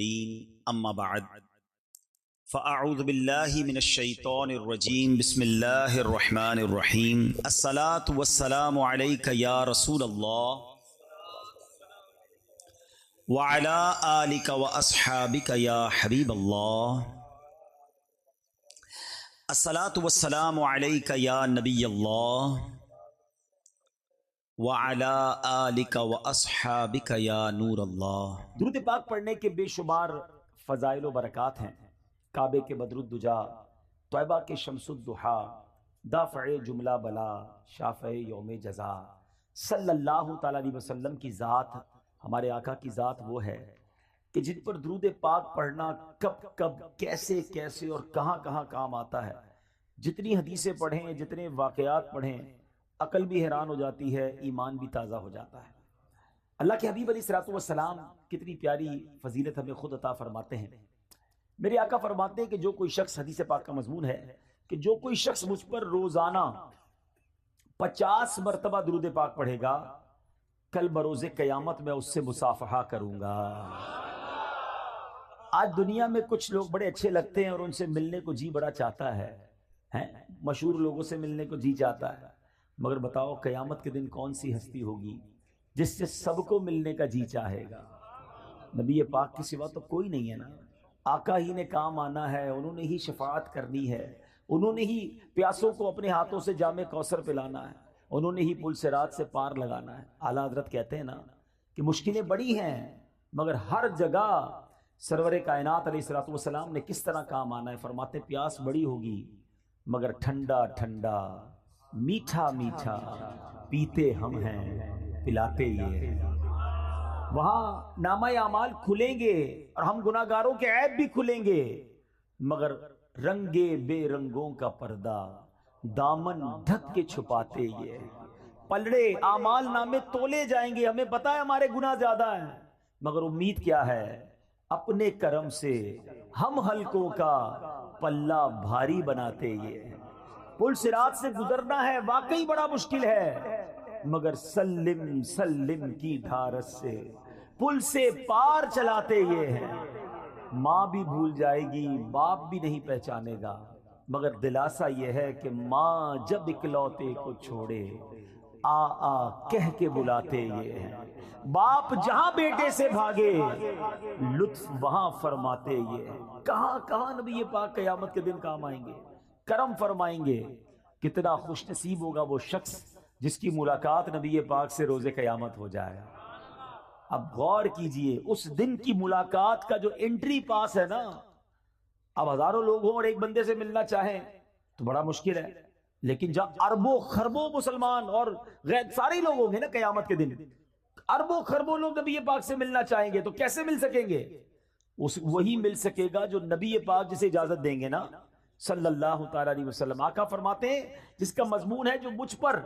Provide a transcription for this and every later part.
اما بعد فاعوذ باللہ من الشیطان الرجیم بسم اللہ الرحمن الرحیم الصلاۃ والسلام علیک یا رسول اللہ وعلی آلک واصحابک یا حبیب اللہ الصلاۃ والسلام علیک یا نبی اللہ وعلی آلک واصحابک یا نور اللہ۔ درود پاک پڑھنے کے بے شمار فضائل و برکات ہیں۔ کعبے کے بدر الدجا، طیبہ کے شمس الضحا، دافع جملہ بلا، شافع یوم جزا، صلی اللہ تعالیٰ علیہ وسلم کی ذات، ہمارے آقا کی ذات وہ ہے کہ جن پر درود پاک پڑھنا کب کب کیسے کیسے اور کہاں کہاں کام آتا ہے۔ جتنی حدیثیں پڑھیں، جتنے واقعات پڑھیں، عقل بھی حیران ہو جاتی ہے، ایمان بھی تازہ ہو جاتا ہے۔ اللہ کے حبیب علیہ الصلوۃ والسلام کتنی پیاری فضیلت ہمیں خود عطا فرماتے ہیں۔ میرے آقا فرماتے ہیں کہ جو کوئی شخص، حدیث پاک کا مضمون ہے کہ جو کوئی شخص مجھ پر روزانہ 50 مرتبہ درود پاک پڑھے گا، کل بروز قیامت میں اس سے مصافحہ کروں گا۔ آج دنیا میں کچھ لوگ بڑے اچھے لگتے ہیں اور ان سے ملنے کو جی بڑا چاہتا ہے، مشہور لوگوں سے ملنے کو جی چاہتا ہے، مگر بتاؤ قیامت کے دن کون سی ہستی ہوگی جس سے سب کو ملنے کا جی چاہے گا؟ نبی پاک کے سوا تو کوئی نہیں ہے نا۔ آقا ہی نے کام آنا ہے، انہوں نے ہی شفاعت کرنی ہے، انہوں نے ہی پیاسوں کو اپنے ہاتھوں سے جام کوثر پلانا ہے، انہوں نے ہی پل صراط سے پار لگانا ہے۔ اعلیٰ حضرت کہتے ہیں نا کہ مشکلیں بڑی ہیں مگر ہر جگہ سرور کائنات علیہ الصلوۃ والسلام نے کس طرح کام آنا ہے۔ فرماتے پیاس بڑی ہوگی مگر ٹھنڈا ٹھنڈا، میٹھا میٹھا پیتے ہم ہیں، پلاتے یہ۔ وہاں نامہ اعمال کھلیں گے اور ہم گناہگاروں کے عیب بھی کھلیں گے، مگر رنگے بے رنگوں کا پردہ دامن ڈھک کے چھپاتے یہ۔ پلڑے اعمال نامے تولے جائیں گے، ہمیں پتہ ہے ہمارے گناہ زیادہ ہیں، مگر امید کیا ہے؟ اپنے کرم سے ہم حلقوں کا پلہ بھاری بناتے یہ۔ پل صراط سے گزرنا ہے، واقعی بڑا مشکل ہے، مگر سلم سلم کی دھارس سے پل سے پار چلاتے یہ ہیں۔ ماں بھی بھول جائے گی، باپ بھی نہیں پہچانے گا، مگر دلاسا یہ ہے کہ ماں جب اکلوتے کو چھوڑے آ آ کہہ کے بلاتے یہ ہیں۔ باپ جہاں بیٹے سے بھاگے لطف وہاں فرماتے یہ ہیں۔ کہاں کہاں نبی پاک قیامت کے دن کام آئیں گے، کرم فرمائیں گے۔ کتنا خوش نصیب ہوگا وہ شخص جس کی ملاقات نبی پاک سے روز قیامت ہو جائے۔ اب غور کیجئے، اس دن کی ملاقات کا جو انٹری پاس ہے نا، اب ہزاروں لوگ ہوں اور ایک بندے سے ملنا چاہیں تو بڑا مشکل ہے، لیکن جہاں اربوں خربوں مسلمان اور غیر سارے لوگ ہوں گے نا قیامت کے دن، اربوں خربوں لوگ نبی پاک سے ملنا چاہیں گے تو کیسے مل سکیں گے؟ وہی مل سکے گا جو نبی پاک جسے اجازت دیں گے نا، صلی اللہ تعالی علیہ وسلم۔ آقا فرماتے ہیں جس کا مضمون ہے جو مجھ پر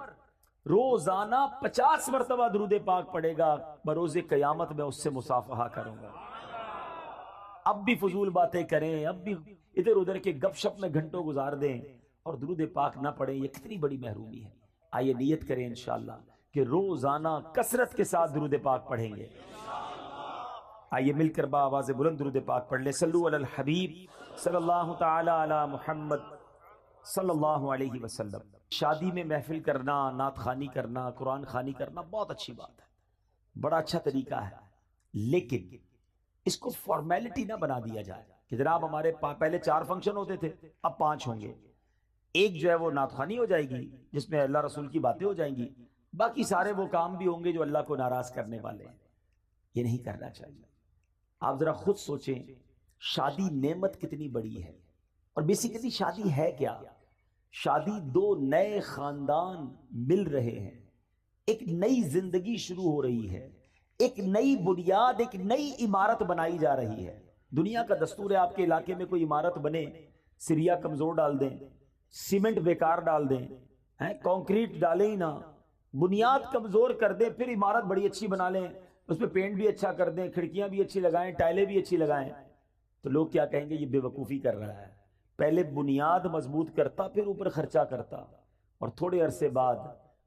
روزانہ 50 مرتبہ درود پاک پڑھے گا، بروز قیامت میں اس سے مصافحہ کروں گا۔ اب بھی فضول باتیں کریں، اب بھی ادھر ادھر کے گپ شپ میں گھنٹوں گزار دیں اور درود پاک نہ پڑھیں، یہ کتنی بڑی محرومی ہے۔ آئیے نیت کریں انشاءاللہ کہ روزانہ کثرت کے ساتھ درود پاک پڑھیں گے۔ آئیے مل کر بآواز بلند درود پاک پڑھ لیں۔ صلو علی الحبیب صلی اللہ تعالی علی محمد صلی اللہ علیہ وسلم۔ شادی میں محفل کرنا، نعت خوانی کرنا، قرآن خوانی کرنا بہت اچھی بات ہے، بڑا اچھا طریقہ ہے، لیکن اس کو فارمیلٹی نہ بنا دیا جائے کہ جناب ہمارے پہلے 4 فنکشن ہوتے تھے اب 5 ہوں گے۔ ایک جو ہے وہ نعت خوانی ہو جائے گی جس میں اللہ رسول کی باتیں ہو جائیں گی، باقی سارے وہ کام بھی ہوں گے جو اللہ کو ناراض کرنے والے ہیں۔ یہ نہیں کرنا چاہیے۔ آپ ذرا خود سوچیں، شادی نعمت کتنی بڑی ہے، اور بیسیکلی شادی ہے کیا؟ شادی 2 نئے خاندان مل رہے ہیں، ایک نئی زندگی شروع ہو رہی ہے، ایک نئی بنیاد، ایک نئی عمارت بنائی جا رہی ہے۔ دنیا کا دستور ہے آپ کے علاقے میں کوئی عمارت بنے، سریا کمزور ڈال دیں، سیمنٹ بیکار ڈال دیں، کنکریٹ ڈالیں ہی نہ، بنیاد کمزور کر دیں، پھر عمارت بڑی اچھی بنا لیں، اس پہ پینٹ بھی اچھا کر دیں، کھڑکیاں بھی اچھی لگائیں، ٹائلیں بھی اچھی لگائیں، تو لوگ کیا کہیں گے؟ یہ بے وقوفی کر رہا ہے۔ پہلے بنیاد مضبوط کرتا، پھر اوپر خرچہ کرتا، اور تھوڑے عرصے بعد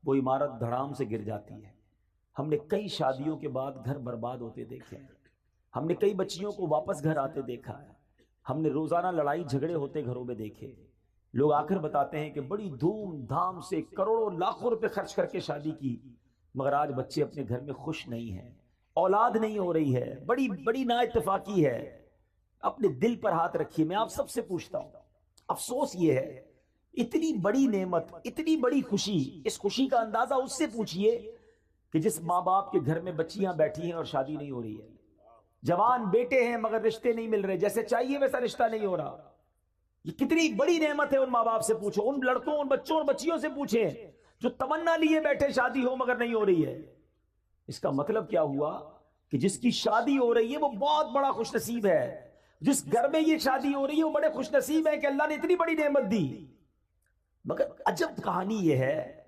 وہ عمارت دھڑام سے گر جاتی ہے۔ ہم نے کئی شادیوں کے بعد گھر برباد ہوتے دیکھے ہیں۔ ہم نے کئی بچیوں کو واپس گھر آتے دیکھا ہے، ہم نے روزانہ لڑائی جھگڑے ہوتے گھروں میں دیکھے. لوگ آ کر بتاتے ہیں کہ بڑی دھوم دھام سے کروڑوں لاکھوں روپے خرچ کر کے شادی کی، مگر آج بچے اپنے گھر میں خوش نہیں ہیں، اولاد نہیں ہو رہی ہے، بڑی بڑی نا اتفاقی ہے. اپنے دل پر ہاتھ رکھیے. میں آپ سب سے پوچھتا ہوں، افسوس یہ ہے اتنی بڑی نعمت، اتنی بڑی خوشی، اس خوشی کا اندازہ اس سے پوچھئے کہ جس ماں باپ کے گھر میں بچیاں بیٹھی ہیں اور شادی نہیں ہو رہی ہے، جوان بیٹے ہیں مگر رشتے نہیں مل رہے، جیسے چاہیے ویسا رشتہ نہیں ہو رہا. یہ کتنی بڑی نعمت ہے. ان ماں باپ سے پوچھو، ان لڑکوں، ان بچوں اور بچیوں سے پوچھیں جو تمنا لیے بیٹھے شادی ہو مگر نہیں ہو رہی ہے. اس کا مطلب کیا ہوا کہ جس کی شادی ہو رہی ہے وہ بہت بڑا خوش نصیب ہے. جس گھر میں یہ شادی ہو رہی ہے وہ بڑے خوش نصیب ہے کہ اللہ نے اتنی بڑی نعمت دی. مگر عجب کہانی یہ ہے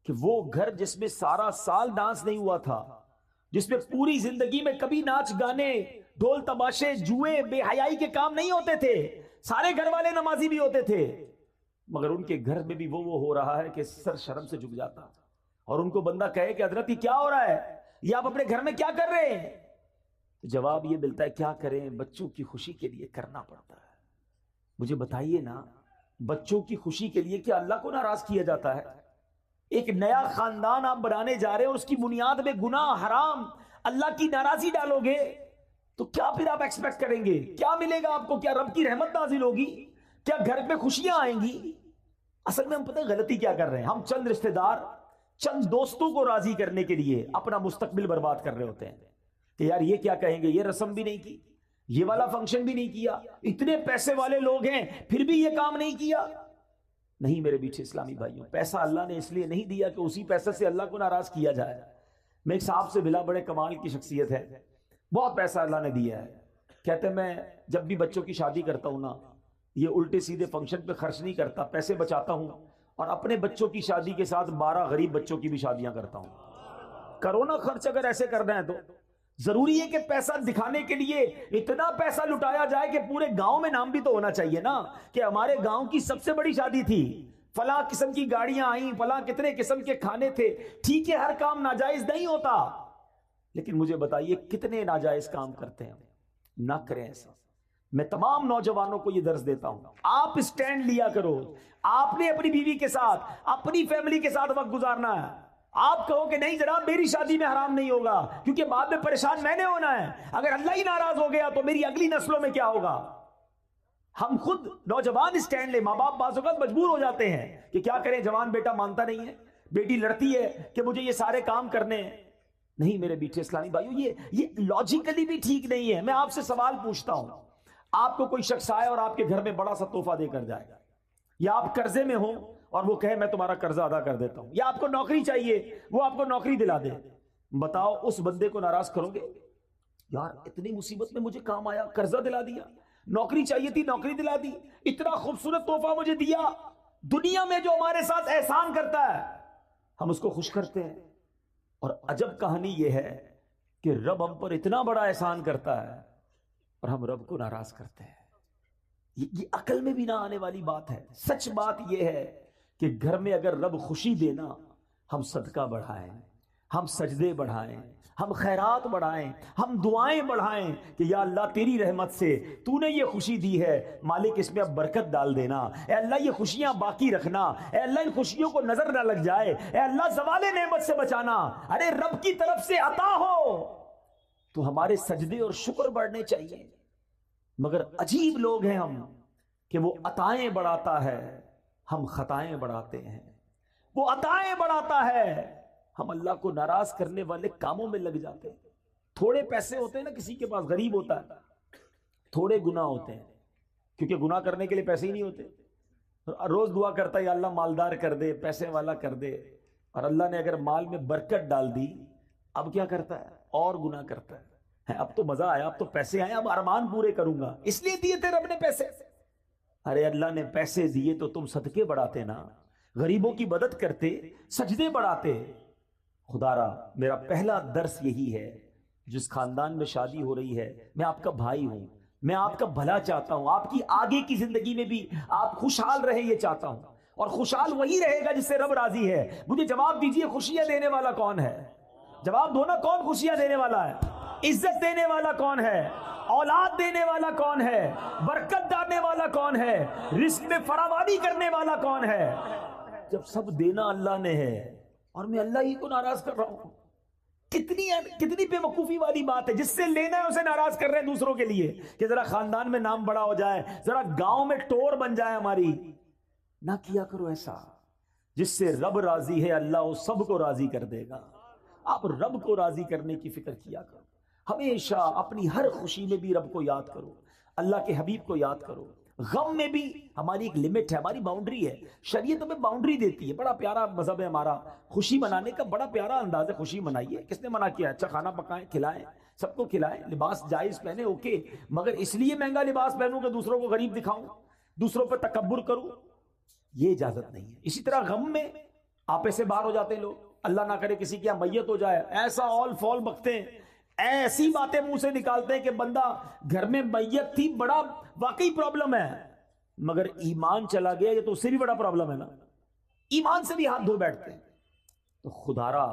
کہ وہ گھر جس میں سارا سال ڈانس نہیں ہوا تھا، جس میں پوری زندگی میں کبھی ناچ گانے، ڈھول تماشے، جوئے، بے حیائی کے کام نہیں ہوتے تھے، سارے گھر والے نمازی بھی ہوتے تھے، مگر ان کے گھر میں بھی وہ ہو رہا ہے کہ سر شرم سے جھک جاتا. اور ان کو بندہ کہے کہ حضرت یہ کیا ہو رہا ہے، یہ آپ اپنے گھر میں کیا کر رہے ہیں؟ جواب یہ ملتا ہے کیا کریں، بچوں کی خوشی کے لیے کرنا پڑتا ہے. مجھے بتائیے نا، بچوں کی خوشی کے لیے کیا اللہ کو ناراض کیا جاتا ہے؟ ایک نیا خاندان آپ بنانے جا رہے ہیں اور اس کی بنیاد میں گناہ، حرام، اللہ کی ناراضی ڈالو گے تو کیا پھر آپ ایکسپیکٹ کریں گے؟ کیا ملے گا آپ کو؟ کیا رب کی رحمت نازل ہوگی؟ کیا گھر میں خوشیاں آئیں گی؟ اصل میں ہم پتہ ہے غلطی کیا کر رہے ہیں؟ ہم چند رشتہ دار، چند دوستوں کو راضی کرنے کے لیے اپنا مستقبل برباد کر رہے ہوتے ہیں کہ یار یہ کیا کہیں گے، یہ رسم بھی نہیں کی، یہ والا فنکشن بھی نہیں کیا، اتنے پیسے والے لوگ ہیں پھر بھی یہ کام نہیں کیا. نہیں میرے بیچے اسلامی بھائیوں، پیسہ اللہ نے اس لیے نہیں دیا کہ اسی پیسے سے اللہ کو ناراض کیا جائے. میں ایک صاحب سے ملا، بڑے کمال کی شخصیت ہے، بہت پیسہ اللہ نے دیا ہے. کہتے ہیں میں جب بھی بچوں کی شادی کرتا ہوں نا، یہ الٹے سیدھے فنکشن پہ خرچ نہیں کرتا، پیسے بچاتا ہوں اور اپنے بچوں کی شادی کے ساتھ 12 غریب بچوں کی بھی شادیاں کرتا ہوں. کرو نا خرچ اگر ایسے کرنا ہے تو. ضروری ہے کہ پیسہ دکھانے کے لیے اتنا پیسہ لٹایا جائے کہ پورے گاؤں میں نام بھی تو ہونا چاہیے نا کہ ہمارے گاؤں کی سب سے بڑی شادی تھی، فلاں قسم کی گاڑیاں آئیں، فلاں کتنے قسم کے کھانے تھے. ٹھیک ہے ہر کام ناجائز نہیں ہوتا، لیکن مجھے بتائیے کتنے ناجائز کام کرتے ہیں؟ نہ کریں ایسا. میں تمام نوجوانوں کو یہ درس دیتا ہوں، آپ اسٹینڈ لیا کرو. آپ نے اپنی بیوی کے ساتھ، اپنی فیملی کے ساتھ وقت گزارنا ہے. آپ کہو کہ نہیں جناب میری شادی میں حرام نہیں ہوگا کیونکہ بعد میں پریشان میں نے ہونا ہے، اگر اللہ ہی ناراض ہو گیا تو میری اگلی نسلوں میں کیا ہوگا؟ ہم خود نوجوان اسٹینڈ لیں. ماں باپ بعض اوقات مجبور ہو جاتے ہیں کہ کیا کریں، جوان بیٹا مانتا نہیں ہے، بیٹی لڑتی ہے کہ مجھے یہ سارے کام کرنے ہیں. نہیں میرے بیٹے اسلامی بھائیو، یہ لاجیکلی بھی ٹھیک نہیں ہے. میں آپ سے سوال پوچھتا ہوں، آپ کو کوئی شخص آئے اور آپ کے گھر میں بڑا سا تحفہ دے کر جائے، یا آپ قرضے میں ہوں اور وہ کہے میں تمہارا قرضہ ادا کر دیتا ہوں، یا آپ کو نوکری چاہیے وہ آپ کو نوکری دلا دے، بتاؤ اس بندے کو ناراض کرو گے؟ یار اتنی مصیبت میں مجھے کام آیا، قرضہ دلا دیا، نوکری چاہیے تھی نوکری دلا دی، اتنا خوبصورت تحفہ مجھے دیا. دنیا میں جو ہمارے ساتھ احسان کرتا ہے ہم اس کو خوش کرتے ہیں. اور عجب کہانی یہ ہے کہ رب ہم پر اتنا بڑا احسان کرتا ہے اور ہم رب کو ناراض کرتے ہیں. یہ عقل میں بھی نہ آنے والی بات ہے. سچ بات یہ ہے کہ گھر میں اگر رب خوشی دینا، ہم صدقہ بڑھائیں، ہم سجدے بڑھائیں، ہم خیرات بڑھائیں، ہم دعائیں بڑھائیں کہ یا اللہ تیری رحمت سے تو نے یہ خوشی دی ہے، مالک اس میں اب برکت ڈال دینا، اے اللہ یہ خوشیاں باقی رکھنا، اے اللہ ان خوشیوں کو نظر نہ لگ جائے، اے اللہ زوال نعمت سے بچانا. ارے رب کی طرف سے عطا ہو تو ہمارے سجدے اور شکر بڑھنے چاہیے. مگر عجیب لوگ ہیں ہم کہ وہ عطائیں بڑھاتا ہے، ہم خطائیں بڑھاتے ہیں. وہ عطائیں بڑھاتا ہے، ہم اللہ کو ناراض کرنے والے کاموں میں لگ جاتے ہیں. تھوڑے پیسے ہوتے ہیں نا، کسی کے پاس غریب ہوتا ہے، تھوڑے گناہ ہوتے ہیں کیونکہ گناہ کرنے کے لیے پیسے ہی نہیں ہوتے. روز دعا کرتا ہے یا اللہ مالدار کر دے، پیسے والا کر دے، اور اللہ نے اگر مال میں برکت ڈال دی اب کیا کرتا ہے؟ اور گناہ کرتا ہے. اب تو مزہ آیا، اب تو پیسے آئے، اب ارمان پورے کروں گا، اس لیے دیے تھے رب نے پیسے. ارے اللہ نے پیسے دیے تو تم صدقے بڑھاتے نا، غریبوں کی مدد کرتے، سجدے بڑھاتے. خدا را میرا پہلا درس یہی ہے، جس خاندان میں شادی ہو رہی ہے، میں آپ کا بھائی ہوں، میں آپ کا بھلا چاہتا ہوں، آپ کی آگے کی زندگی میں بھی آپ خوشحال رہے یہ چاہتا ہوں، اور خوشحال وہی رہے گا جس سے رب راضی ہے. مجھے جواب دیجئے خوشیاں دینے والا کون ہے؟ جواب دو نا، کون خوشیاں دینے والا ہے؟ عزت دینے والا کون ہے؟ اولاد دینے والا کون ہے؟ برکت ڈالنے والا کون ہے؟ رزق میں فراوانی کرنے والا کون ہے؟ جب سب دینا اللہ نے ہے اور میں اللہ ہی کو ناراض کر رہا ہوں، کتنی بے وقوفی والی بات ہے۔ جس سے لینا ہے اسے ناراض کر رہے ہیں دوسروں کے لیے کہ ذرا خاندان میں نام بڑا ہو جائے، ذرا گاؤں میں ٹور بن جائے ہماری۔ نہ کیا کرو ایسا۔ جس سے رب راضی ہے اللہ اس سب کو راضی کر دے گا۔ آپ رب کو راضی کرنے کی فکر کیا کرو، ہمیشہ اپنی ہر خوشی میں بھی رب کو یاد کرو، اللہ کے حبیب کو یاد کرو۔ غم میں بھی ہماری ایک لمٹ ہے، ہماری باؤنڈری ہے، شریعت ہمیں باؤنڈری دیتی ہے۔ بڑا پیارا مذہب ہے ہمارا، خوشی منانے کا بڑا پیارا انداز ہے۔ خوشی منائیے، کس نے منع کیا؟ اچھا کھانا پکائیں، کھلائیں، سب کو کھلائیں، لباس جائز پہنے، اوکے، مگر اس لیے مہنگا لباس پہنوں کہ دوسروں کو غریب دکھاؤں، دوسروں پہ تکبر کروں، یہ اجازت نہیں ہے۔ اسی طرح غم میں آپے سے باہر ہو جاتے ہیں لوگ، اللہ نہ کرے کسی کی میت ہو جائے، ایسا اول فول بکتے ہیں، ایسی باتیں منہ سے نکالتے ہیں کہ بندہ گھر میں میت تھی، بڑا واقعی پرابلم ہے، مگر ایمان چلا گیا یہ تو اس سے بھی بڑا پرابلم ہے نا، ایمان سے بھی ہاتھ دھو بیٹھتے ہیں۔ تو خدارا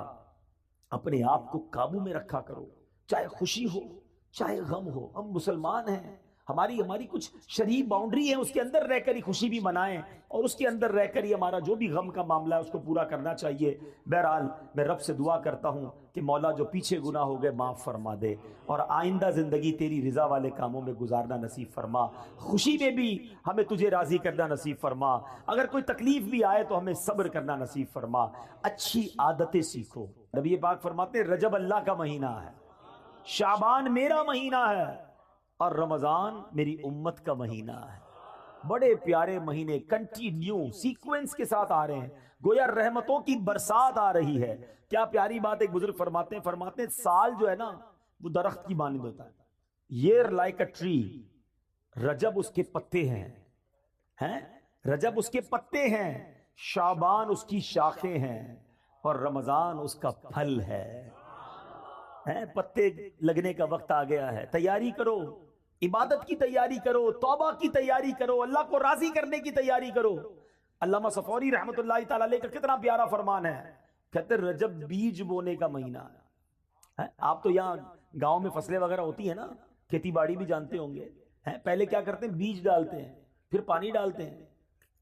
اپنے آپ کو قابو میں رکھا کرو، چاہے خوشی ہو چاہے غم ہو۔ ہم مسلمان ہیں، ہماری کچھ شرعی باؤنڈری ہے، اس کے اندر رہ کر ہی خوشی بھی منائیں اور اس کے اندر رہ کر ہی ہمارا جو بھی غم کا معاملہ ہے اس کو پورا کرنا چاہیے۔ بہرحال میں رب سے دعا کرتا ہوں کہ مولا جو پیچھے گناہ ہو گئے معاف فرما دے اور آئندہ زندگی تیری رضا والے کاموں میں گزارنا نصیب فرما، خوشی میں بھی ہمیں تجھے راضی کرنا نصیب فرما، اگر کوئی تکلیف بھی آئے تو ہمیں صبر کرنا نصیب فرما، اچھی عادتیں سیکھو۔ نبی پاک فرماتے ہیں رجب اللہ کا مہینہ ہے، شعبان میرا مہینہ ہے اور رمضان میری امت کا مہینہ ہے۔ بڑے پیارے مہینے کنٹینیو سیکوینس کے ساتھ آ رہے ہیں، گویا رحمتوں کی برسات آ رہی ہے۔ کیا پیاری بات ایک بزرگ فرماتے ہیں سال جو ہے نا وہ درخت کی مانند ہوتا ہے، year like a tree، رجب اس کے پتے ہیں، رجب اس کے پتے ہیں، شعبان اس کی شاخیں ہیں اور رمضان اس کا پھل ہے۔ پتے لگنے کا وقت آ گیا ہے، تیاری کرو، عبادت کی تیاری کرو، توبہ کی تیاری کرو، اللہ کو راضی کرنے کی تیاری کرو۔ علامہ صفوری رحمۃ اللہ تعالی علیہ کا کتنا پیارا فرمان ہے، کہتے ہیں رجب بیج بونے کا مہینہ ہے۔ آپ تو یہاں گاؤں میں فصلیں وغیرہ ہوتی ہیں نا، کھیتی باڑی بھی جانتے ہوں گے، پہلے کیا کرتے ہیں، بیج ڈالتے ہیں، پھر پانی ڈالتے ہیں،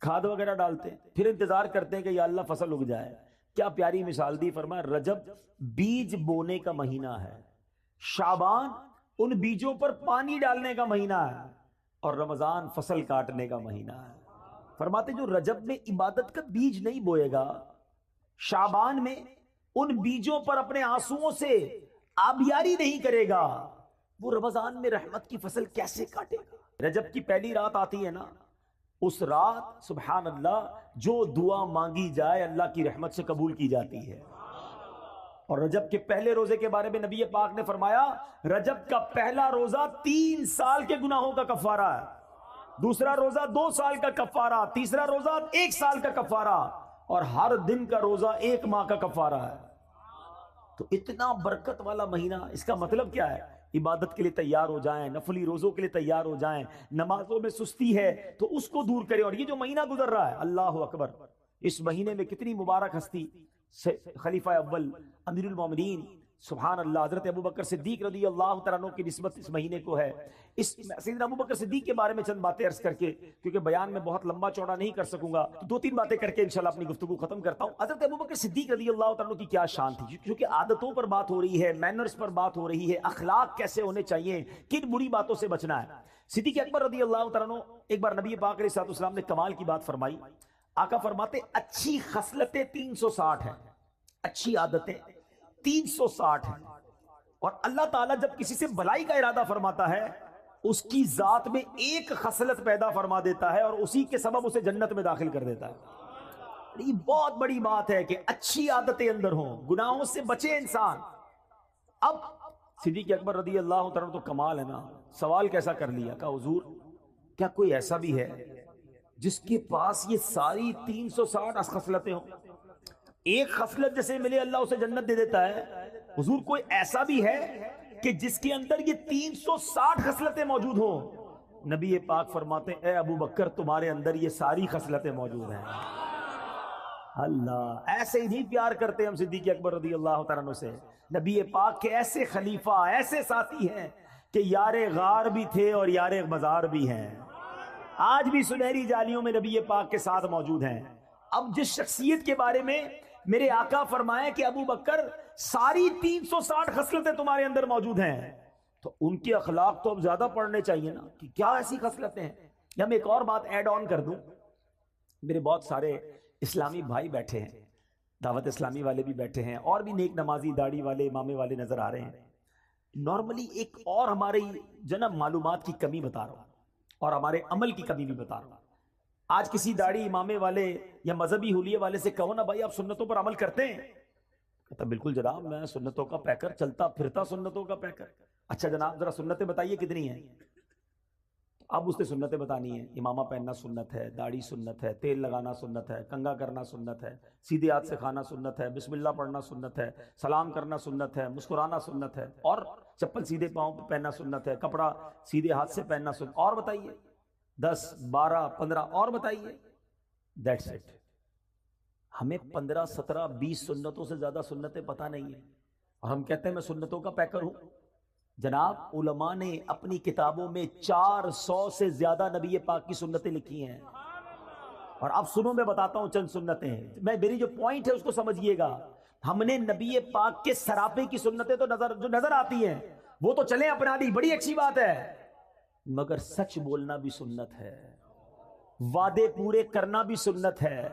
کھاد وغیرہ ڈالتے ہیں، پھر انتظار کرتے ہیں کہ یا اللہ فصل اگ جائے۔ کیا پیاری مثال دی، فرمایا رجب بیج بونے کا مہینہ ہے، شعبان ان بیجوں پر پانی ڈالنے کا مہینہ ہے اور رمضان فصل کاٹنے کا مہینہ ہے۔ فرماتے جو رجب میں عبادت کا بیج نہیں بوئے گا، شعبان میں ان بیجوں پر اپنے آنسوؤں سے آبیاری نہیں کرے گا، وہ رمضان میں رحمت کی فصل کیسے کاٹے گا؟ رجب کی پہلی رات آتی ہے نا، اس رات سبحان اللہ جو دعا مانگی جائے اللہ کی رحمت سے قبول کی جاتی ہے۔ اور رجب کے پہلے روزے کے بارے میں نبی پاک نے فرمایا رجب کا پہلا روزہ 3 سال کے گناہوں کا کفارہ ہے، دوسرا روزہ 2 سال کا کفارہ، تیسرا روزہ 1 سال کا کفارہ اور ہر دن کا روزہ 1 ماہ کا کفارہ ہے۔ تو اتنا برکت والا مہینہ، اس کا مطلب کیا ہے؟ عبادت کے لیے تیار ہو جائیں، نفلی روزوں کے لیے تیار ہو جائیں، نمازوں میں سستی ہے تو اس کو دور کریں۔ اور یہ جو مہینہ گزر رہا ہے، اللہ اکبر، اس مہینے میں کتنی مبارک ہستی، خلیفہ اول امیر المومنین سبحان اللہ حضرت ابوبکر صدیق رضی اللہ تعالیٰ عنہ کی نسبت اس مہینے کو ہے۔ اس سیدنا ابوبکر صدیق کے بارے میں چند باتیں عرض کر کے، کیونکہ بیان میں بہت لمبا چوڑا نہیں کر سکوں گا، تو 2-3 باتیں کر کے انشاءاللہ اپنی گفتگو ختم کرتا ہوں۔ حضرت ابوبکر صدیق رضی اللہ تعالیٰ عنہ کی کیا شان تھی، کیونکہ عادتوں پر بات ہو رہی ہے، مینرز پر بات ہو رہی ہے، اخلاق کیسے ہونے چاہیے، کن بری باتوں سے بچنا ہے۔ صدیق اکبر رضی اللہ تعالیٰ عنہ ایک بار نبی پاک علیہ السلام نے کمال کی بات فرمائی۔ آقا فرماتے اچھی خصلتیں 360 ہیں، اچھی عادتیں 360 ہیں، اور اللہ تعالیٰ جب کسی سے بھلائی کا ارادہ فرماتا ہے اس کی ذات میں ایک خصلت پیدا فرما دیتا ہے اور اسی کے سبب اسے جنت میں داخل کر دیتا ہے۔ یہ بہت بڑی بات ہے کہ اچھی عادتیں اندر ہوں، گناہوں سے بچے انسان۔ اب صدیق اکبر رضی اللہ تعالیٰ تو کمال ہے نا، سوال کیسا کر لیا کہ حضور کیا کوئی ایسا بھی ہے جس کے پاس یہ ساری 360 خصلتیں ہوں، ایک خصلت جیسے ملے اللہ اسے جنت دے دیتا ہے؟ حضور کوئی ایسا بھی ہے کہ جس کے اندر یہ 360 خصلتیں موجود ہوں؟ نبی پاک فرماتے ہیں اے ابو بکر تمہارے اندر یہ ساری خصلتیں موجود ہیں۔ اللہ ایسے ہی نہیں پیار کرتے ہم صدیق اکبر رضی اللہ تعالیٰ عنہ سے. نبی پاک کے ایسے خلیفہ ایسے ساتھی ہیں کہ یار غار بھی تھے اور یار مزار بھی ہیں. آج بھی سنہری جالیوں میں نبی پاک کے ساتھ موجود ہیں. اب جس شخصیت کے بارے میں میرے آقا فرمائے کہ ابو بکر ساری 360 خصلتیں تمہارے اندر موجود ہیں، تو ان کے اخلاق تو اب زیادہ پڑھنے چاہیے نا کہ کیا ایسی خصلتیں ہیں. یا میں ایک اور بات ایڈ آن کر دوں، میرے بہت سارے اسلامی بھائی بیٹھے ہیں، دعوت اسلامی والے بھی بیٹھے ہیں، اور بھی نیک نمازی داڑھی والے امامے والے نظر آ رہے ہیں. نارملی ایک اور ہماری جناب معلومات کی کمی بتا رہا ہوں اور ہمارے عمل کی کمی بھی بتا رہا ہوں. آج کسی داڑھی امامے والے یا مذہبی حلیے والے سے کہو نا بھائی آپ سنتوں پر عمل کرتے ہیں، کہتا بالکل جناب میں سنتوں کا پیکر، چلتا پھرتا سنتوں کا پیکر. اچھا جناب ذرا سنتیں بتائیے کتنی ہیں. اب اس نے سنتیں بتانی ہیں. امامہ پہننا سنت ہے، داڑھی سنت ہے، تیل لگانا سنت ہے، کنگھا کرنا سنت ہے، سیدھے ہاتھ سے کھانا سنت ہے، بسم اللہ پڑھنا سنت ہے، سلام کرنا سنت ہے، مسکرانا سنت ہے، اور چپل سیدھے پاؤں پہ پہننا سنت ہے، کپڑا سیدھے ہاتھ سے پہننا سنت. اور بتائیے 10 12 15 اور بتائیے. That's it. ہمیں 15 17 20 سنتوں سے زیادہ سنتیں پتہ نہیں ہیں اور ہم کہتے ہیں میں سنتوں کا پیکر ہوں. جناب علماء نے اپنی کتابوں میں 400 سے زیادہ نبی پاک کی سنتیں لکھی ہیں. اور اب سنو میں بتاتا ہوں چند سنتیں ہیں. میری جو پوائنٹ ہے اس کو سمجھیے گا. ہم نے نبی پاک کے سراپے کی سنتیں تو جو نظر آتی ہیں وہ تو چلیں اپنا لی، بڑی اچھی بات ہے، مگر سچ بولنا بھی سنت ہے، وعدے پورے کرنا بھی سنت ہے،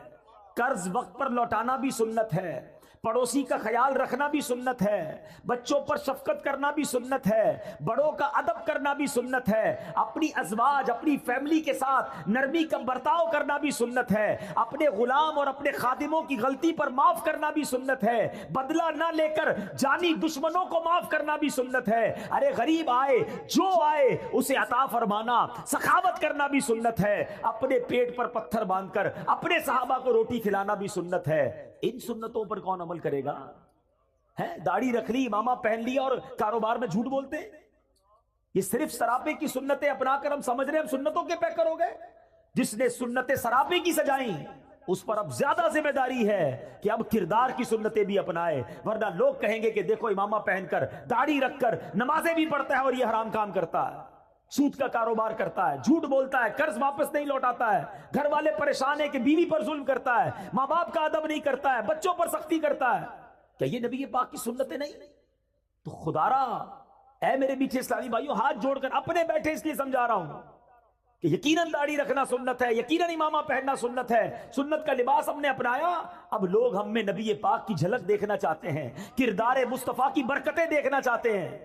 قرض وقت پر لوٹانا بھی سنت ہے، پڑوسی کا خیال رکھنا بھی سنت ہے، بچوں پر شفقت کرنا بھی سنت ہے، بڑوں کا ادب کرنا بھی سنت ہے، اپنی ازواج اپنی فیملی کے ساتھ نرمی کا برتاؤ کرنا بھی سنت ہے، اپنے غلام اور اپنے خادموں کی غلطی پر معاف کرنا بھی سنت ہے، بدلہ نہ لے کر جانی دشمنوں کو معاف کرنا بھی سنت ہے. ارے غریب آئے جو آئے اسے عطا فرمانا، سخاوت کرنا بھی سنت ہے، اپنے پیٹ پر پتھر باندھ کر اپنے صحابہ کو روٹی کھلانا بھی سنت ہے. ان سنتوں پر کون عمل کرے گا؟ ہے داڑھی رکھ لی، امامہ پہن لیا اور کاروبار میں جھوٹ بولتے ہیں. یہ صرف سراپے کی سنتیں اپنا کر ہم سمجھ رہے ہیں ہم سنتوں کے پیکر ہو گئے. جس نے سنتیں سراپے کی سجائیں اس پر اب زیادہ ذمہ داری ہے کہ اب کردار کی سنتیں بھی اپنائے، ورنہ لوگ کہیں گے کہ دیکھو امامہ پہن کر داڑھی رکھ کر نمازیں بھی پڑھتا ہے اور یہ حرام کام کرتا ہے، سود کا کاروبار کرتا ہے، جھوٹ بولتا ہے، قرض واپس نہیں لوٹاتا ہے، گھر والے پریشان ہیں کہ بیوی پر ظلم کرتا ہے، ماں باپ کا ادب نہیں کرتا ہے، بچوں پر سختی کرتا ہے. کیا یہ نبی پاک کی سنتیں نہیں؟ تو خدا را اے میرے میٹھے اسلامی بھائیوں ہاتھ جوڑ کر اپنے بیٹھے اس لیے سمجھا رہا ہوں کہ یقیناً داڑھی رکھنا سنت ہے، یقیناً امامہ پہننا سنت ہے، سنت کا لباس ہم نے اپنایا. اب لوگ ہم میں نبی پاک کی جھلک دیکھنا چاہتے ہیں، کردار مصطفیٰ کی برکتیں دیکھنا چاہتے ہیں.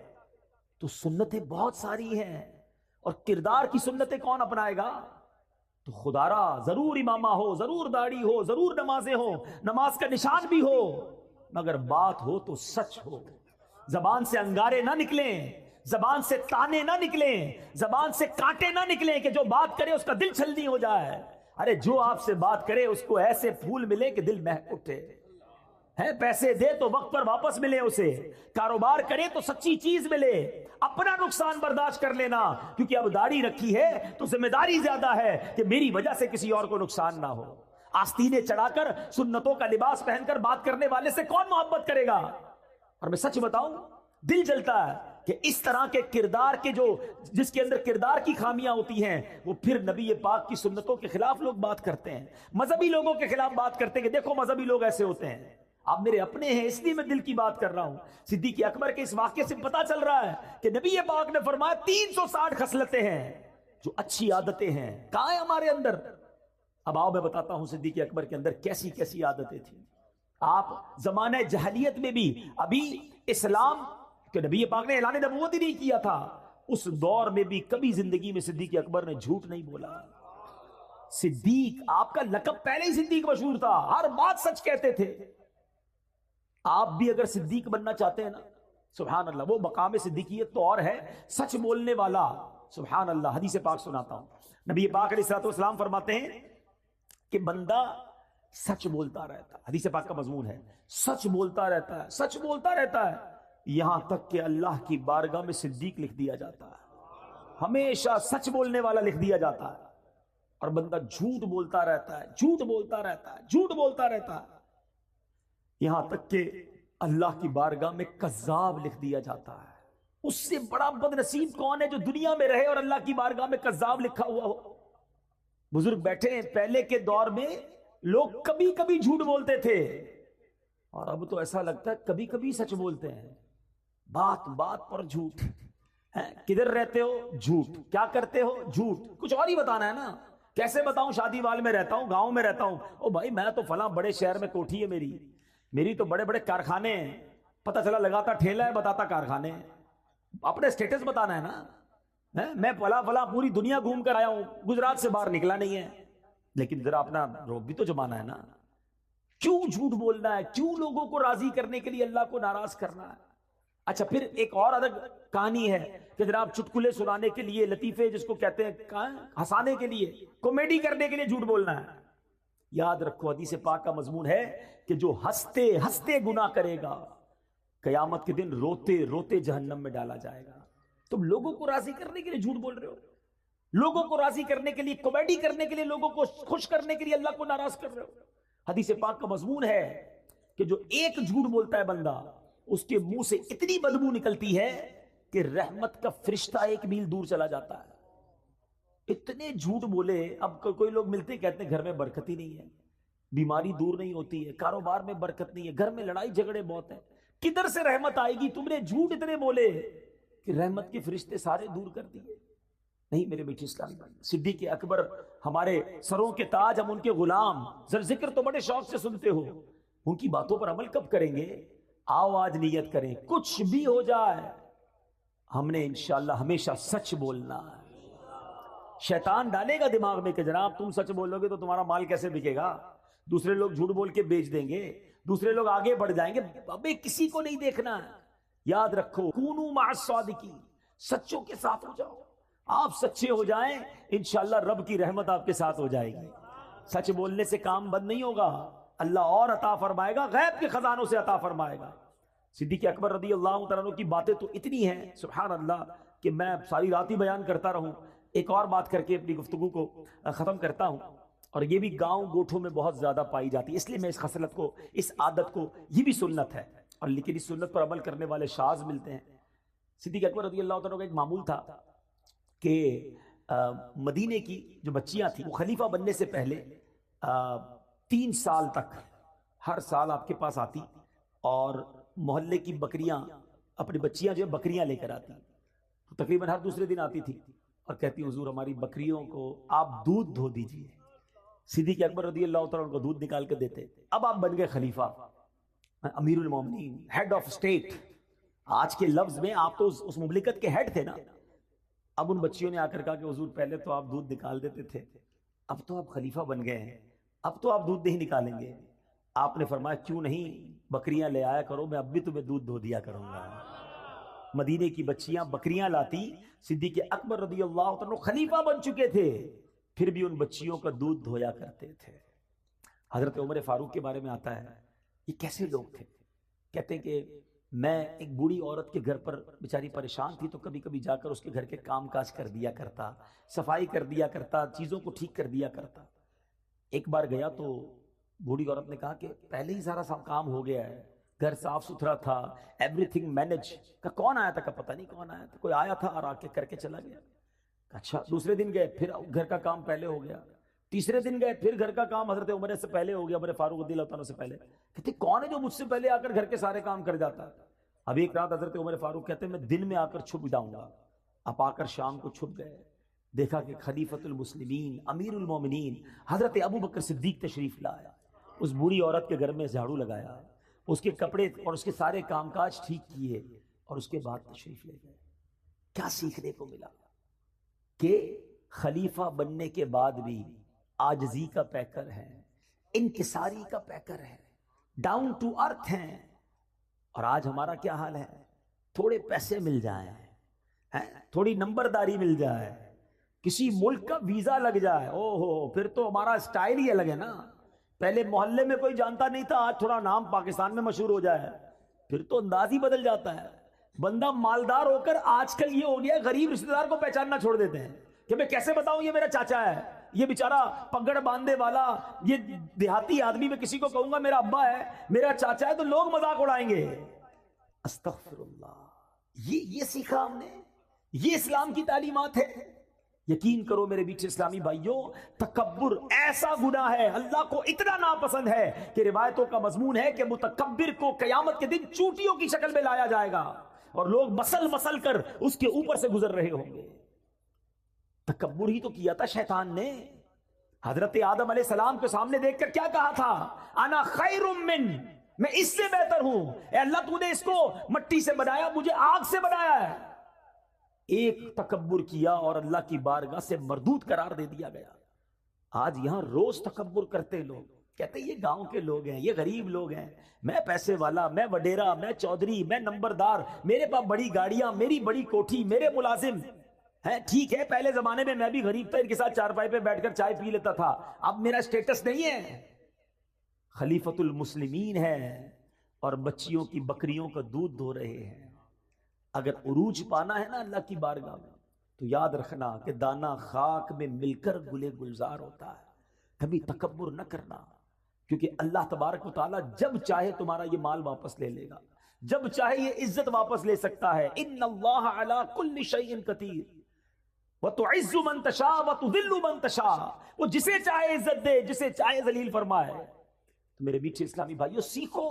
تو سنتیں بہت ساری ہیں اور کردار کی سنتیں کون اپنائے گا؟ تو خدا را ضرور امامہ ہو، ضرور داڑھی ہو، ضرور نمازیں ہو، نماز کا نشان بھی ہو، مگر بات ہو تو سچ ہو. زبان سے انگارے نہ نکلیں، زبان سے تانے نہ نکلیں، زبان سے کانٹے نہ نکلیں کہ جو بات کرے اس کا دل چھلنی ہو جائے. ارے جو آپ سے بات کرے اس کو ایسے پھول ملے کہ دل مہک اٹھے. ہے پیسے دے تو وقت پر واپس ملے، اسے کاروبار کرے تو سچی چیز ملے. اپنا نقصان برداشت کر لینا، کیونکہ اب داڑھی رکھی ہے تو ذمہ داری زیادہ ہے کہ میری وجہ سے کسی اور کو نقصان نہ ہو. آستینے چڑھا کر سنتوں کا لباس پہن کر بات کرنے والے سے کون محبت کرے گا؟ اور میں سچ بتاؤں دل جلتا ہے کہ اس طرح کے کردار کے جس کے اندر کردار کی خامیاں ہوتی ہیں وہ پھر نبی پاک کی سنتوں کے خلاف لوگ بات کرتے ہیں، مذہبی لوگوں کے خلاف بات کرتے ہیں کہ دیکھو مذہبی لوگ ایسے ہوتے ہیں. آپ میرے اپنے ہیں اس لیے میں دل کی بات کر رہا ہوں. صدیق اکبر کے اس واقعے سے پتا چل رہا ہے کہ نبی پاک نے فرمایا 360 خصلتیں ہیں جو اچھی عادتیں ہیں. کہاں ہیں ہمارے اندر؟ اب آؤ میں بتاتا ہوں صدیق اکبر کے اندر کیسی کیسی عادتیں تھیں. آپ زمانہ جہلیت میں بھی ابھی اسلام کہ نبی پاک نے اعلان نبوت ہی نہیں کیا تھا، اس دور میں بھی کبھی زندگی میں صدیق اکبر نے جھوٹ نہیں بولا. صدیق آپ کا لقب پہلے ہی صدیق مشہور تھا، ہر بات سچ کہتے تھے. آپ بھی اگر صدیق بننا چاہتے ہیں نا، سبحان اللہ، وہ مقام صدیقیت تو اور ہے، سچ بولنے والا. سبحان اللہ. حدیث پاک سناتا ہوں، نبی پاک علیہ الصلوۃ والسلام فرماتے ہیں کہ بندہ سچ بولتا رہتا ہے. حدیث پاک کا مضمون ہے سچ بولتا رہتا ہے، سچ بولتا رہتا ہے، یہاں تک کہ اللہ کی بارگاہ میں صدیق لکھ دیا جاتا ہے. ہمیشہ سچ بولنے والا لکھ دیا جاتا ہے. اور بندہ جھوٹ بولتا رہتا ہے، جھوٹ بولتا رہتا ہے، جھوٹ بولتا رہتا ہے، یہاں تک کہ اللہ کی بارگاہ میں کذاب لکھ دیا جاتا ہے۔ اس سے بڑا بد نصیب کون ہے جو دنیا میں رہے اور اللہ کی بارگاہ میں کذاب لکھا ہوا ہو؟ بزرگ بیٹھے ہیں، پہلے کے دور میں لوگ کبھی کبھی جھوٹ بولتے تھے، اور اب تو ایسا لگتا ہے کبھی کبھی سچ بولتے ہیں، بات بات پر جھوٹ۔ کدھر رہتے ہو؟ جھوٹ۔ کیا کرتے ہو؟ جھوٹ۔ کچھ اور ہی بتانا ہے نا، کیسے بتاؤں شادی وال میں رہتا ہوں، گاؤں میں رہتا ہوں، او بھائی میں تو فلاں بڑے شہر میں کوٹھی ہے میری تو بڑے بڑے کارخانے ہیں، پتہ چلا لگاتا ٹھیلا ہے بتاتا کارخانے ہیں، اپنے سٹیٹس بتانا ہے نا، میں فلاں پوری دنیا گھوم کر آیا ہوں، گجرات سے باہر نکلا نہیں ہے، لیکن ذرا اپنا روب بھی تو جمانا ہے نا۔ کیوں جھوٹ بولنا ہے؟ کیوں لوگوں کو راضی کرنے کے لیے اللہ کو ناراض کرنا ہے؟ اچھا پھر ایک اور الگ کہانی ہے کہ جناب چٹکلے سنانے کے لیے، لطیفے جس کو کہتے ہیں، ہنسانے کے لیے، کامیڈی کرنے کے لیے جھوٹ بولنا ہے۔ یاد رکھو حدیث پاک کا مضمون ہے کہ جو ہنستے ہنستے گناہ کرے گا قیامت کے دن روتے روتے جہنم میں ڈالا جائے گا۔ تم لوگوں کو راضی کرنے کے لیے جھوٹ بول رہے ہو، لوگوں کو راضی کرنے کے لیے، کامیڈی کرنے کے لیے، لوگوں کو خوش کرنے کے لیے اللہ کو ناراض کر رہے ہو۔ حدیث پاک کا مضمون ہے کہ جو ایک جھوٹ بولتا ہے بندہ، اس کے منہ سے اتنی بدبو نکلتی ہے کہ رحمت کا فرشتہ 1 میل دور چلا جاتا ہے۔ اتنے جھوٹ بولے، اب کوئی لوگ ملتے کہتے ہیں گھر میں برکت ہی نہیں ہے، بیماری دور نہیں ہوتی ہے، کاروبار میں برکت نہیں ہے، گھر میں لڑائی جھگڑے بہت ہیں، کدھر سے رحمت آئے گی؟ تم نے جھوٹ اتنے بولے کہ رحمت کے فرشتے سارے دور کر دیے۔ نہیں میرے بیٹے اسلامی بھائی، صدیق اکبر ہمارے سروں کے تاج، ہم ان کے غلام، ذکر تو بڑے شوق سے سنتے ہو، ان کی باتوں پر عمل کب کریں گے؟ آؤ آج نیت کریں، کچھ بھی ہو جائے ہم نے انشاءاللہ ہمیشہ سچ بولنا ہے۔ شیطان ڈالے گا دماغ میں کہ جناب تم سچ بولو گے تو تمہارا مال کیسے بکے گا، دوسرے لوگ جھوٹ بول کے بیچ دیں گے، دوسرے لوگ آگے بڑھ جائیں گے، ابے کسی کو نہیں دیکھنا ہے۔ یاد رکھو کونوا مع الصادقین، سچوں کے ساتھ ہو جاؤ، آپ سچے ہو جائیں انشاءاللہ رب کی رحمت آپ کے ساتھ ہو جائے گی۔ سچ بولنے سے کام بند نہیں ہوگا، اللہ اور عطا فرمائے گا، غیب کے خزانوں سے عطا فرمائے گا۔ صدیق اکبر رضی اللہ تعالیٰ عنہ کی باتیں تو اتنی ہیں سبحان اللہ کہ میں ساری رات ہی بیان کرتا رہوں۔ ایک اور بات کر کے اپنی گفتگو کو ختم کرتا ہوں، اور یہ بھی گاؤں گوٹھوں میں بہت زیادہ پائی جاتی ہے، اس لیے میں اس خصلت کو، اس عادت کو، یہ بھی سنت ہے، اور لیکن اس سنت پر عمل کرنے والے شاذ ملتے ہیں۔ صدیق اکبر رضی اللہ تعالیٰ کا ایک معمول تھا کہ مدینے کی جو بچیاں تھیں وہ خلیفہ بننے سے پہلے 3 سال تک ہر سال آپ کے پاس آتی، اور محلے کی بکریاں، اپنی بچیاں جو بکریاں لے کر آتی، تو تقریباً ہر دوسرے دن آتی تھی اور کہتی حضور ہماری بکریوں کو آپ دودھ دھو دیجئے۔ صدیق اکبر رضی اللہ تعالیٰ عنہ کو دودھ نکال کے دیتے۔ اب آپ بن گئے خلیفہ، امیر المومنین، ہیڈ آف اسٹیٹ، آج کے لفظ میں آپ تو اس مملکت کے ہیڈ تھے نا۔ اب ان بچیوں نے آ کر کہا کہ حضور پہلے تو آپ دودھ نکال دیتے تھے، اب تو آپ خلیفہ بن گئے ہیں، اب تو آپ دودھ نہیں نکالیں گے۔ آپ نے فرمایا کیوں نہیں، بکریاں لے آیا کرو، میں اب بھی تمہیں دودھ دھو دیا کروں گا۔ مدینے کی بچیاں بکریاں لاتی، صدیق اکبر رضی اللہ عنہ خلیفہ بن چکے تھے، پھر بھی ان بچیوں کا دودھ دھویا کرتے تھے۔ حضرت عمر فاروق کے بارے میں آتا ہے، یہ کیسے لوگ تھے؟ کہتے ہیں کہ میں ایک بوڑھی عورت کے گھر پر بیچاری پریشان تھی تو کبھی کبھی جا کر اس کے گھر کے کام کاج کر دیا کرتا، صفائی کر دیا کرتا، چیزوں کو ٹھیک کر دیا کرتا۔ ایک بار گیا تو بوڑھی عورت نے کہا کہ پہلے ہی سارا کام ہو گیا ہے، گھر صاف ستھرا تھا، ایوری تھنگ مینج۔ کہ کون آیا تھا؟ کہ پتہ نہیں کون آیا تھا، کوئی آیا تھا اور آ کے کر کے چلا گیا۔ اچھا دوسرے دن گئے، پھر گھر کا کام پہلے ہو گیا، تیسرے دن گئے، پھر گھر کا کام حضرت عمر سے پہلے ہو گیا، عمر فاروق رضی اللہ عنہ سے پہلے۔ کہتے کون ہے جو مجھ سے پہلے آ کر گھر کے سارے کام کر جاتا ہے؟ اب ایک رات حضرت عمر فاروق کہتے ہیں میں دن میں آ کر چھپ جاؤں گا۔ اب آ کر شام کو چھپ گئے، دیکھا کہ خلیفۃ المسلمین امیر المومنین حضرت ابو بکر صدیق تشریف لایا، اس بوڑھی عورت کے گھر میں جھاڑو لگایا، اس کے کپڑے اور اس کے سارے کام کاج ٹھیک کیے، اور اس کے بعد تشریف لے گئے۔ کیا سیکھنے کو ملا؟ کہ خلیفہ بننے کے بعد بھی عاجزی کا پیکر ہے، انکساری کا پیکر ہے، ڈاؤن ٹو ارتھ ہیں۔ اور آج ہمارا کیا حال ہے؟ تھوڑے پیسے مل جائیں، تھوڑی نمبرداری مل جائے، کسی ملک کا ویزا لگ جائے، او ہو پھر تو ہمارا سٹائل ہی الگ ہے نا۔ پہلے محلے میں کوئی جانتا نہیں تھا، آج تھوڑا نام پاکستان میں مشہور ہو جائے پھر تو انداز ہی بدل جاتا ہے۔ بندہ مالدار ہو کر آج کل یہ ہو گیا غریب رشتہ دار کو پہچاننا چھوڑ دیتے ہیں کہ میں کیسے بتاؤں یہ میرا چاچا ہے، یہ بیچارہ پگڑ باندھے والا یہ دیہاتی آدمی، میں کسی کو کہوں گا میرا ابا ہے میرا چاچا ہے تو لوگ مذاق اڑائیں گے. استغفر اللہ. یہ سیکھا ہم نے، یہ اسلام کی تعلیمات ہے. یقین کرو میرے بیچ اسلامی بھائیوں، تکبر ایسا گناہ ہے، اللہ کو اتنا ناپسند ہے کہ روایتوں کا مضمون ہے کہ متکبر کو قیامت کے دن چوٹیوں کی شکل میں لایا جائے گا اور لوگ مسل مسل کر اس کے اوپر سے گزر رہے ہوں گے. تکبر ہی تو کیا تھا شیطان نے. حضرت آدم علیہ السلام کے سامنے دیکھ کر کیا کہا تھا؟ انا خیر من، میں اس سے بہتر ہوں. اے اللہ تو نے اس کو مٹی سے بنایا، مجھے آگ سے بنایا ہے. ایک تکبر کیا اور اللہ کی بارگاہ سے مردود قرار دے دیا گیا. آج یہاں روز تکبر کرتے لوگ، کہتے ہیں یہ گاؤں کے لوگ ہیں، یہ غریب لوگ ہیں، میں پیسے والا، میں وڈیرا، میں چودھری، میں نمبردار، میرے پاس بڑی گاڑیاں، میری بڑی کوٹھی، میرے ملازم ہیں. ٹھیک ہے پہلے زمانے میں بھی غریب تھا، ان کے ساتھ چارپائی پہ بیٹھ کر چائے پی لیتا تھا، اب میرا سٹیٹس نہیں ہے. خلیفۃ المسلمین ہے اور بچیوں کی بکریوں کا دودھ دھو رہے ہیں. اگر عروج پانا ہے نا اللہ کی بارگاہ میں تو یاد رکھنا کہ دانا خاک میں مل کر گلے گلزار ہوتا ہے. کبھی تکبر نہ کرنا، کیونکہ اللہ تبارک و تعالیٰ جب چاہے تمہارا یہ مال واپس لے لے گا، جب چاہے یہ عزت واپس لے سکتا ہے. ان اللہ علی کل شیء قدیر وتعز من تشاء وتذل من تشاء. وہ جسے چاہے عزت دے، جسے چاہے ذلیل فرمائے. تو میرے میٹھے اسلامی بھائیوں سیکھو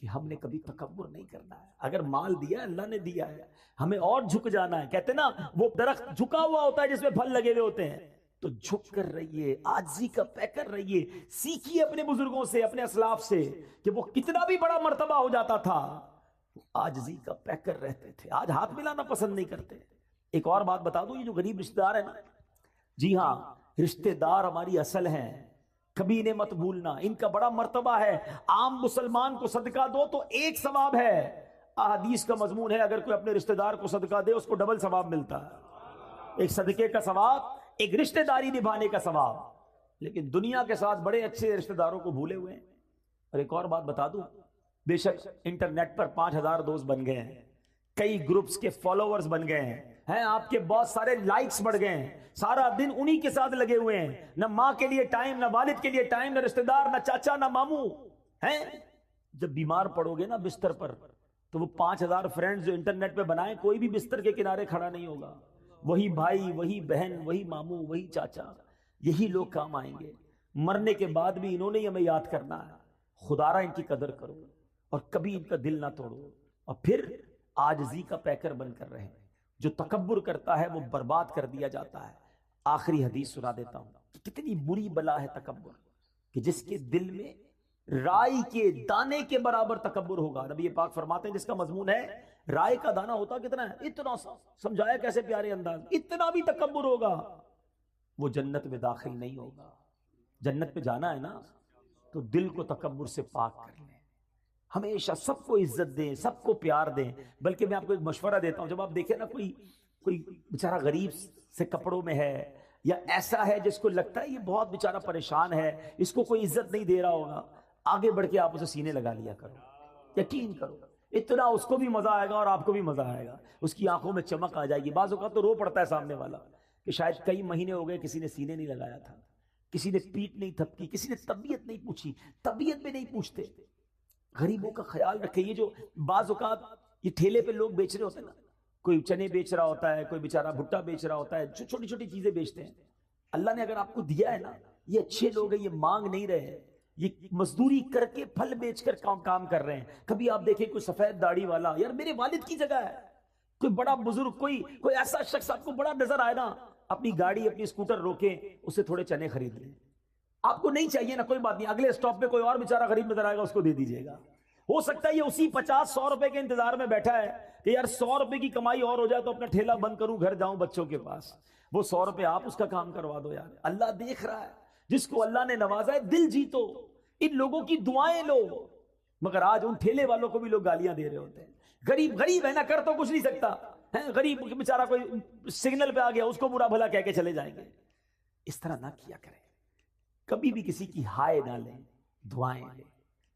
کہ ہم نے کبھی تکبر نہیں کرنا ہے. اگر مال دیا ہے اللہ نے دیا ہے، ہمیں اور جھک جانا ہے. کہتے نا وہ درخت جھکا ہوا ہوتا ہے جس میں پھل لگے ہوئے ہوتے ہیں، تو جھک کر رہیے، عاجزی کا پیکر رہیے. سیکھیے اپنے بزرگوں سے، اپنے اسلاف سے کہ وہ کتنا بھی بڑا مرتبہ ہو جاتا تھا عاجزی کا پیکر رہتے تھے. آج ہاتھ ملانا پسند نہیں کرتے. ایک اور بات بتا دوں، یہ جو غریب رشتہ دار ہیں نا، جی ہاں رشتہ دار ہماری اصل ہیں، کبھی انہیں مت بھولنا. ان کا بڑا مرتبہ ہے. عام مسلمان کو صدقہ دو تو ایک ثواب ہے. احادیث کا مضمون ہے اگر کوئی اپنے رشتہ دار کو صدقہ دے اس کو ڈبل ثواب ملتا ہے. ایک صدقے کا ثواب، ایک رشتہ داری نبھانے کا ثواب. لیکن دنیا کے ساتھ بڑے اچھے رشتہ داروں کو بھولے ہوئے ہیں. اور ایک اور بات بتا دوں، بے شک انٹرنیٹ پر 5000 دوست بن گئے ہیں، کئی گروپس کے فالوورز بن گئے ہیں، آپ کے بہت سارے لائکس بڑھ گئے ہیں، سارا دن انہی کے ساتھ لگے ہوئے ہیں. نہ ماں کے لیے ٹائم، نہ والد کے لیے ٹائم، نہ رشتہ دار، نہ چاچا، نہ ماموں ہیں. جب بیمار پڑو گے نا بستر پر تو وہ 5000 فرینڈز جو انٹرنیٹ پہ بنائیں، کوئی بھی بستر کے کنارے کھڑا نہیں ہوگا. وہی بھائی، وہی بہن، وہی ماموں، وہی چاچا، یہی لوگ کام آئیں گے. مرنے کے بعد بھی انہوں نے ہمیں یاد کرنا ہے. خدارا ان کی قدر کرو اور کبھی ان کا دل نہ توڑو. اور پھر عاجزی کا پیکر بن کر رہے. جو تکبر کرتا ہے وہ برباد کر دیا جاتا ہے. آخری حدیث سنا دیتا ہوں. کتنی بری بلا ہے تکبر، کہ جس کے دل میں رائی کے دانے کے برابر تکبر ہوگا. نبی پاک فرماتے ہیں جس کا مضمون ہے رائے کا دانہ ہوتا کتنا ہے، اتنا سا. سمجھایا کیسے پیارے انداز، اتنا بھی تکبر ہوگا وہ جنت میں داخل نہیں ہوگا. جنت میں جانا ہے نا تو دل کو تکبر سے پاک کر لیں. ہمیشہ سب کو عزت دیں، سب کو پیار دیں. بلکہ میں آپ کو ایک مشورہ دیتا ہوں، جب آپ دیکھیں نا کوئی بیچارہ غریب سے کپڑوں میں ہے یا ایسا ہے جس کو لگتا ہے یہ بہت بیچارہ پریشان ہے، اس کو کوئی عزت نہیں دے رہا ہوگا، آگے بڑھ کے آپ اسے سینے لگا لیا کرو. یقین کرو اتنا اس کو بھی مزہ آئے گا اور آپ کو بھی مزہ آئے گا. اس کی آنکھوں میں چمک آ جائے گی. بعض اوقات تو رو پڑتا ہے سامنے والا کہ شاید کئی مہینے ہو گئے کسی نے سینے نہیں لگایا تھا، کسی نے پیٹ نہیں تھپکی، کسی نے طبیعت نہیں پوچھی. طبیعت بھی نہیں پوچھتے. غریبوں کا خیال رکھے. یہ جو بعض اوقات یہ ٹھیلے پہ لوگ بیچ رہے ہوتے ہیں نا، کوئی چنے بیچ رہا ہوتا ہے، کوئی بیچارہ بھٹا بیچ رہا ہوتا ہے، جو چھوٹی چھوٹی چیزیں بیچتے ہیں. اللہ نے اگر آپ کو دیا ہے نا، یہ اچھے لوگ ہیں، یہ مانگ نہیں رہے ہیں، یہ مزدوری کر کے پھل بیچ کر کام کر رہے ہیں. کبھی آپ دیکھیں کوئی سفید داڑھی والا، یار میرے والد کی جگہ ہے، کوئی بڑا بزرگ، کوئی ایسا شخص آپ کو بڑا نظر آئے نا، اپنی گاڑی اپنی اسکوٹر روکیں، اسے تھوڑے چنے خرید لیں. آپ کو نہیں چاہیے نا، کوئی بات نہیں، اگلے اسٹاپ پہ کوئی اور بیچارہ غریب نظر آئے گا، اس کو دے دیجیے گا. ہو سکتا ہے یہ اسی 50-100 روپے کے انتظار میں بیٹھا ہے کہ یار 100 روپے کی کمائی اور ہو جائے تو اپنا ٹھیلا بند کروں، گھر جاؤں بچوں کے پاس. وہ 100 روپے آپ اس کا کام کروا دو. یار اللہ دیکھ رہا ہے. جس کو اللہ نے نوازا ہے دل جیتو، ان لوگوں کی دعائیں لو. مگر آج ان ٹھیلے والوں کو بھی لوگ گالیاں دے رہے ہوتے ہیں. غریب ہے نا، کر تو کچھ نہیں سکتا ہے. غریب بیچارہ کوئی سگنل پہ آ گیا، اس کو برا بھلا کہہ کے چلے جائیں گے. اس طرح نہ کیا کریں. کبھی بھی کسی کی ہائے نہ لیں، دعائیں لیں.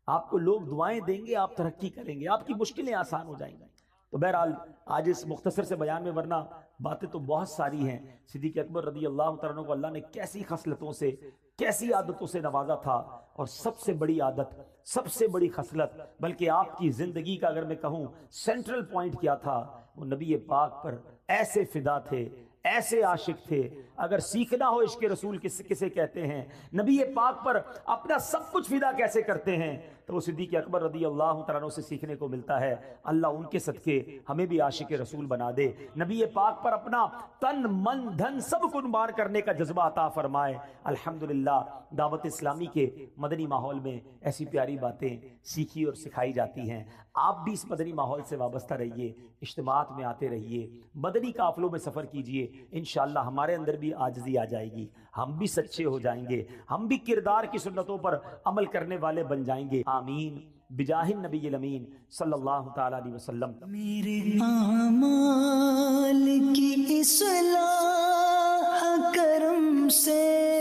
آپ کو لوگ دعائیں دیں گے، آپ ترقی کریں گے، آپ کی مشکلیں آسان ہو جائیں گی. تو بہرحال آج اس مختصر سے بیان میں، ورنہ باتیں تو بہت ساری ہیں. صدیق اکبر رضی اللہ تعالیٰ عنہ کو اللہ نے کیسی خصلتوں سے، کیسی عادتوں سے نوازا تھا، اور سب سے بڑی عادت، سب سے بڑی خصلت، بلکہ آپ کی زندگی کا اگر میں کہوں سینٹرل پوائنٹ کیا تھا، وہ نبی پاک پر ایسے فدا تھے، ایسے عاشق تھے. اگر سیکھنا ہو عشق رسول کسے کہتے ہیں، نبی پاک پر اپنا سب کچھ فدا کیسے کرتے ہیں، تو وہ صدیق اکبر رضی اللہ تعالیٰ عنہ سے سیکھنے کو ملتا ہے. اللہ ان کے صدقے ہمیں بھی عاشق رسول بنا دے، نبی پاک پر اپنا تن من دھن سب قربان کرنے کا جذبہ عطا فرمائے. الحمدللہ دعوت اسلامی کے مدنی ماحول میں ایسی پیاری باتیں سیکھی اور سکھائی جاتی ہیں. آپ بھی اس مدنی ماحول سے وابستہ رہیے، اجتماعات میں آتے رہیے، مدنی قافلوں میں سفر کیجئے. انشاءاللہ ہمارے اندر بھی عاجزی آ جائے گی، ہم بھی سچے ہو جائیں گے، ہم بھی کردار کی سنتوں پر عمل کرنے والے بن جائیں گے. آمین بجاہ النبی الامین صلی اللہ تعالی علیہ وسلم. میرے اعمال کی اصلاح کرم سے